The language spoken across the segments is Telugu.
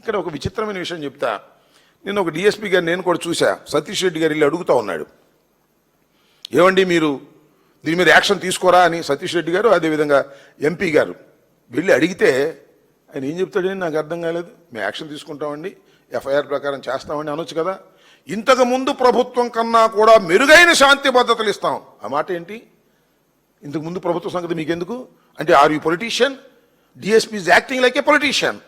ఇక్కడ ఒక విచిత్రమైన విషయం చెప్తా. నేను ఒక డిఎస్పీ గారు నేను కూడా చూసా. సతీష్ రెడ్డి గారు వెళ్ళి అడుగుతా ఉన్నాడు, ఏమండి మీరు దీని మీద యాక్షన్ తీసుకోరా అని. సతీష్ రెడ్డి గారు అదేవిధంగా ఎంపీ గారు వెళ్ళి అడిగితే ఆయన ఏం చెప్తాడని నాకు అర్థం కాలేదు. మేము యాక్షన్ తీసుకుంటామండి, ఎఫ్ఐఆర్ ప్రకారం చేస్తామని అనొచ్చు కదా. ఇంతకు ముందు ప్రభుత్వం కన్నా కూడా మెరుగైన శాంతి భద్రతలు ఇస్తాం. ఆ మాట ఏంటి? ఇంతకు ముందు ప్రభుత్వ సంగతి మీకెందుకు అంటే, are you politician? DSP is acting like a politician.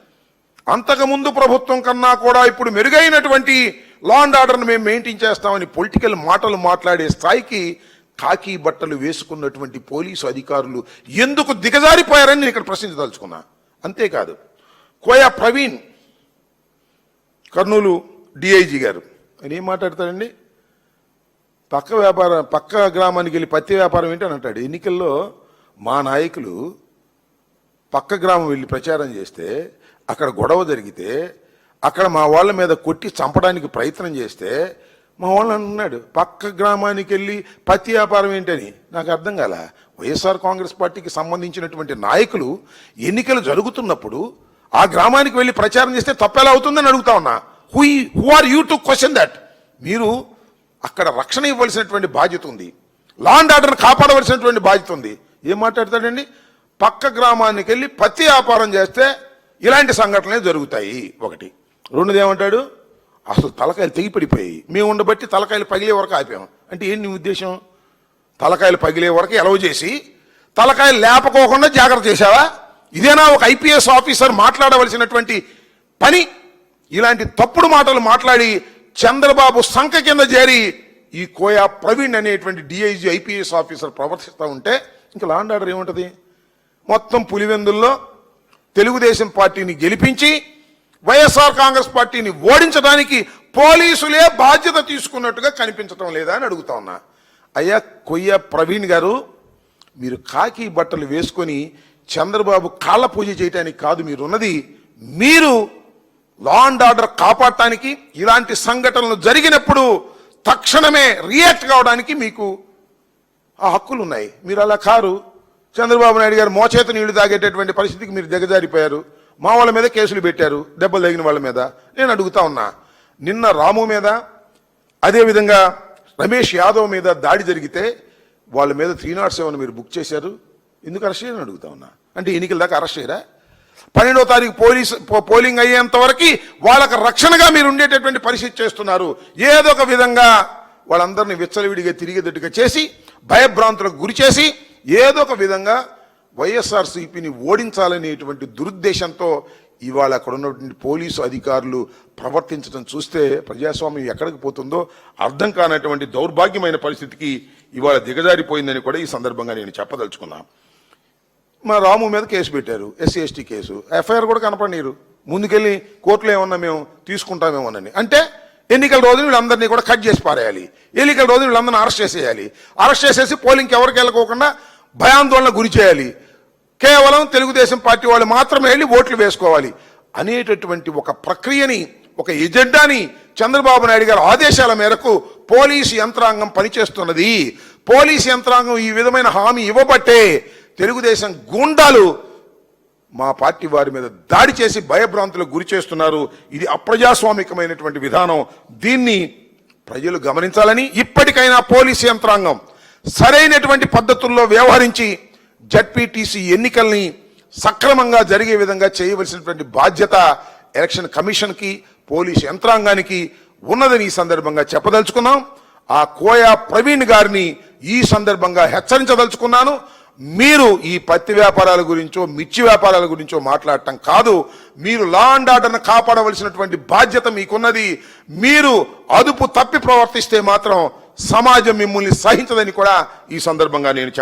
అంతకుముందు ప్రభుత్వం కన్నా కూడా ఇప్పుడు మెరుగైనటువంటి లా అండ్ ఆర్డర్ను మేము మెయింటైన్ చేస్తామని పొలిటికల్ మాటలు మాట్లాడే స్థాయికి కాకి బట్టలు వేసుకున్నటువంటి పోలీసు అధికారులు ఎందుకు దిగజారిపోయారని నేను ఇక్కడ ప్రశ్నించదలుచుకున్నా. అంతేకాదు, కోయా ప్రవీణ్ కర్నూలు డిఐజీ గారు ఆయన ఏం మాట్లాడతాడండి? పక్క గ్రామానికి వెళ్ళి పత్తి వ్యాపారం ఏంటి అని అంటాడు. ఎన్నికల్లో మా నాయకులు పక్క గ్రామం వెళ్ళి ప్రచారం చేస్తే అక్కడ గొడవ జరిగితే అక్కడ మా వాళ్ళ మీద కొట్టి చంపడానికి ప్రయత్నం చేస్తే మా వాళ్ళు అంటున్నాడు పక్క గ్రామానికి వెళ్ళి పత్తి వ్యాపారం ఏంటని. నాకు అర్థం కాల. వైఎస్ఆర్ కాంగ్రెస్ పార్టీకి సంబంధించినటువంటి నాయకులు ఎన్నికలు జరుగుతున్నప్పుడు ఆ గ్రామానికి వెళ్ళి ప్రచారం చేస్తే తప్పెలా అవుతుందని అడుగుతా ఉన్నా. Who are you to question that? మీరు అక్కడ రక్షణ ఇవ్వాల్సినటువంటి బాధ్యత ఉంది, లా అండ్ ఆర్డర్ని కాపాడవలసినటువంటి బాధ్యత ఉంది. ఏం మాట్లాడతాడండి? పక్క గ్రామానికి వెళ్ళి పత్తి వ్యాపారం చేస్తే ఇలాంటి సంఘటనలే జరుగుతాయి. ఒకటి. రెండోది ఏమంటాడు? అసలు తలకాయలు తెగిపడిపోయాయి, మేము ఉండబట్టి తలకాయలు పగిలే వరకు ఆపాము. అంటే ఏంటి నీ ఉద్దేశం? తలకాయలు పగిలే వరకు ఎలవ చేసి తలకాయలు లేపకోకుండా జాగ్రత్త చేశావా? ఇదేనా ఒక ఐపీఎస్ ఆఫీసర్ మాట్లాడవలసినటువంటి పని? ఇలాంటి తప్పుడు మాటలు మాట్లాడి చంద్రబాబు సంఖ కింద చేరి ఈ కోయా ప్రవీణ్ అనేటువంటి డిఐజీ ఐపీఎస్ ఆఫీసర్ ప్రవర్తిస్తూ ఉంటే ఇంకా లా అండ్ ఆర్డర్ ఏముంటుంది? మొత్తం పులివెందుల్లో తెలుగుదేశం పార్టీని గెలిపించి వైఎస్ఆర్ కాంగ్రెస్ పార్టీని ఓడించడానికి పోలీసులే బాధ్యత తీసుకున్నట్టుగా కనిపించడం లేదా అని అడుగుతా ఉన్నా. అయ్యా కొయ్య ప్రవీణ్ గారు, మీరు కాకి బట్టలు వేసుకొని చంద్రబాబు కాళ్ళ పూజ చేయడానికి కాదు మీరున్నది. మీరు లా అండ్ ఆర్డర్ కాపాడటానికి, ఇలాంటి సంఘటనలు జరిగినప్పుడు తక్షణమే రియాక్ట్ కావడానికి మీకు ఆ హక్కులు ఉన్నాయి. మీరు అలా కారు. చంద్రబాబు నాయుడు గారు మోచేత నీళ్లు తాగేటటువంటి పరిస్థితికి మీరు దిగజారిపోయారు. మా వాళ్ళ మీద కేసులు పెట్టారు, దెబ్బలు తగిన వాళ్ళ మీద. నేను అడుగుతా ఉన్నా, నిన్న రాము మీద అదేవిధంగా రమేష్ యాదవ్ మీద దాడి జరిగితే వాళ్ళ మీద 307 మీరు బుక్ చేశారు, ఎందుకు అరెస్ట్ చేయని అడుగుతా ఉన్నా. అంటే ఎన్నికల దాకా అరెస్ట్ చేయరా? 12వ తారీఖు పోలింగ్ అయ్యేంత వరకు వాళ్ళకి రక్షణగా మీరు ఉండేటటువంటి పరిస్థితి చేస్తున్నారు. ఏదో ఒక విధంగా వాళ్ళందరినీ విచ్చలవిడిగా తిరిగేటట్టుగా చేసి భయభ్రాంతులకు గురి చేసి ఏదో ఒక విధంగా వైఎస్ఆర్సీపీని ఓడించాలనేటువంటి దురుద్దేశంతో ఇవాళ అక్కడ ఉన్నటువంటి పోలీసు అధికారులు ప్రవర్తించడం చూస్తే ప్రజాస్వామ్యం ఎక్కడికి పోతుందో అర్థం కానటువంటి దౌర్భాగ్యమైన పరిస్థితికి ఇవాళ దిగజారిపోయిందని కూడా ఈ సందర్భంగా నేను చెప్పదలుచుకున్నా. మా రాము మీద కేసు పెట్టారు, ఎస్సీ ఎస్టీ కేసు. ఎఫ్ఐఆర్ కూడా కనపడనీరు. ముందుకెళ్ళి కోర్టులో ఏమన్నా మేము తీసుకుంటామేమోనని. అంటే ఎన్నికల రోజు వీళ్ళందరినీ కూడా కట్ చేసి పారేయాలి, ఎన్నికల రోజు వీళ్ళందరినీ అరెస్ట్ చేసేయాలి, అరెస్ట్ చేసేసి పోలింగ్కి ఎవరికి వెళ్ళకోకుండా భయాందోళన గురి చేయాలి, కేవలం తెలుగుదేశం పార్టీ వాళ్ళు మాత్రమే వెళ్ళి ఓట్లు వేసుకోవాలి అనేటటువంటి ఒక ప్రక్రియని, ఒక ఎజెండాని చంద్రబాబు నాయుడు గారి ఆదేశాల మేరకు పోలీసు యంత్రాంగం పనిచేస్తున్నది. పోలీసు యంత్రాంగం ఈ విధమైన హామీ ఇవ్వబట్టే తెలుగుదేశం గూండాలు మా పార్టీ వారి మీద దాడి చేసి భయభ్రాంతులకు గురి చేస్తున్నారు. ఇది అప్రజాస్వామికమైనటువంటి విధానం. దీన్ని ప్రజలు గమనించాలని, ఇప్పటికైనా పోలీసు యంత్రాంగం సరైనటువంటి పద్ధతుల్లో వ్యవహరించి జడ్పీటీసీ ఎన్నికల్ని సక్రమంగా జరిగే విధంగా చేయవలసినటువంటి బాధ్యత ఎలక్షన్ కమిషన్కి, పోలీసు యంత్రాంగానికి ఉన్నదని ఈ సందర్భంగా చెప్పదలుచుకున్నాం. ఆ కోయా ప్రవీణ్ గారిని ఈ సందర్భంగా హెచ్చరించదలుచుకున్నాను. మీరు ఈ పత్తి వ్యాపారాల గురించో మిర్చి వ్యాపారాల గురించో మాట్లాడటం కాదు, మీరు లా అండ్ ఆర్డర్ను కాపాడవలసినటువంటి బాధ్యత మీకున్నది. మీరు అదుపు తప్పి ప్రవర్తిస్తే మాత్రం సమాజం మిమ్మల్ని సహించదని కూడా ఈ సందర్భంగా నేను